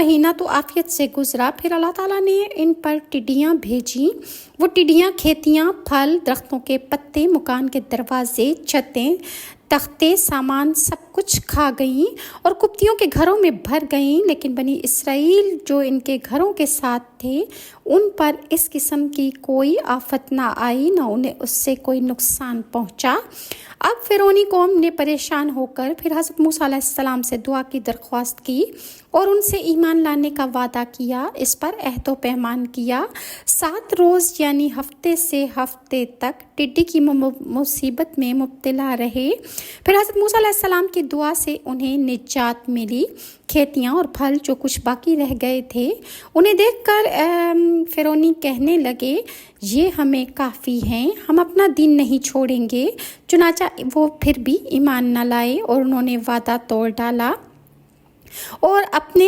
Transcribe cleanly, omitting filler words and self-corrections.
مہینہ تو عافیت سے گزرا، پھر اللہ تعالیٰ نے ان پر ٹڈیاں بھیجیں۔ وہ ٹڈیاں کھیتیاں، پھل، درختوں کے پتے، مکان کے دروازے، چھتیں، تختے، سامان سب کچھ کھا گئیں اور قبطیوں کے گھروں میں بھر گئیں۔ لیکن بنی اسرائیل جو ان کے گھروں کے ساتھ تھے، ان پر اس قسم کی کوئی آفت نہ آئی، نہ انہیں اس سے کوئی نقصان پہنچا۔ اب فرعونی قوم نے پریشان ہو کر پھر حضرت موسیٰ علیہ السلام سے دعا کی درخواست کی اور ان سے ایمان لانے کا وعدہ کیا، اس پر عہد و پیمان کیا۔ 7 روز یعنی ہفتے سے ہفتے تک ٹڈی کی مصیبت میں مبتلا رہے۔ پھر حضرت موسیٰ علیہ السلام کی دعا سے انہیں نجات ملی۔ کھیتیاں اور پھل جو کچھ باقی رہ گئے تھے، انہیں دیکھ کر فرعونی کہنے لگے، یہ ہمیں کافی ہیں، ہم اپنا دین نہیں چھوڑیں گے۔ چنانچہ وہ پھر بھی ایمان نہ لائے اور انہوں نے وعدہ توڑ ڈالا اور اپنے